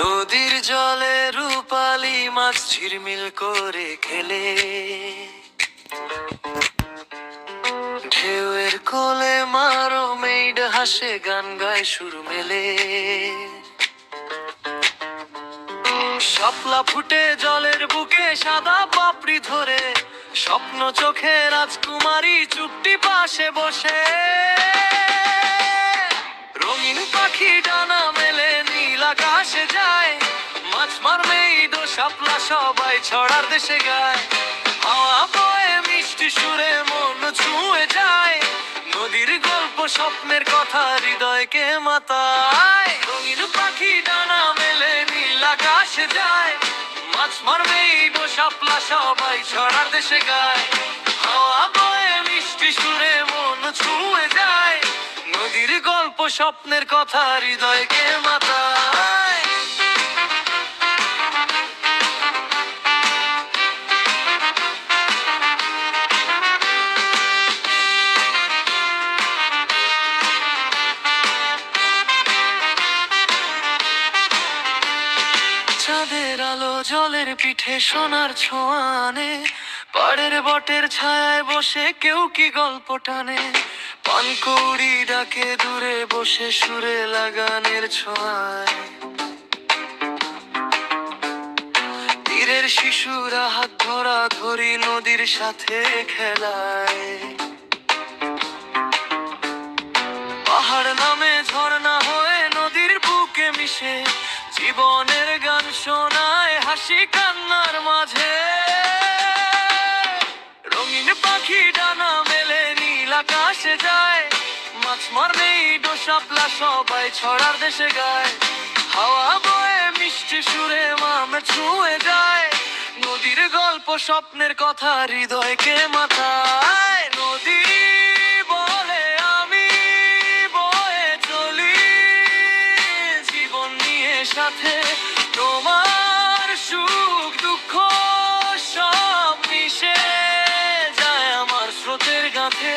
নদীর জলে রূপালী মাছ ঝিলমিল করে খেলে, ঢেউয়ের কোলে মারো মেইড হাসে গান গায় সুর মেলে। শাপলা ফুটে জলের বুকে সাদা পাপড়ি ধরে, স্বপ্ন চোখে রাজকুমারী চুপটি পাশে বসে। রঙিন পাখি ডানা মেলে নীল আকাশে যায়, মাছ মারবে ঈদো শাপলা সবাই ছড়ার দেশে গায়। হাওয়া বয়ে মিষ্টি সুরে মন ছুঁয়ে যায়, নদীর গল্প স্বপ্নের কথা হৃদয়কে মাতায়। রঙিন পাখি ডানা মেলে নীল আকাশে যায়, মাছ মারবে ঈদো শাপলা সবাই ছড়ার দেশে গায়। হাওয়া বয়ে মিষ্টি সুরে মন ছুঁয়ে যায়, নদীর গল্প স্বপ্নের কথা হৃদয়কে মাতায়। চাঁদের আলো জলের পিঠে সোনার ছোঁয়ানে, পাড়ের বটের ছায়ায় বসে কেউ কি গল্প টানে। পানকৌড়ি ডাকে দূরে বসে সুরে লাগানের ছোঁয়ায়, তীরের শিশুরা হাত ধরা ধরি নদীর সাথে খেলায়। পাহাড় নামে ঝর্ণা হয়ে নদীর বুকে মিশে, জীবনের গান শোনায় হাসি কান্নার মাঝে। রঙিন পাখি ডানা মেলে নীল আকাশে যায়, মাছ মারবে ঈদো শাপলা সবাই ছড়ার দেশে গায়। হাওয়া বয়ে মিষ্টি সুরে মামে ছুঁয়ে যায়, নদীর গল্প স্বপ্নের কথা হৃদয়কে মাথায়। নদী বলে আমি বয়ে চলি, জীবন নিয়ে সাথে তোমার সুখ দুঃখ সব মিশে যায় আমার স্রোতের গাঁথে।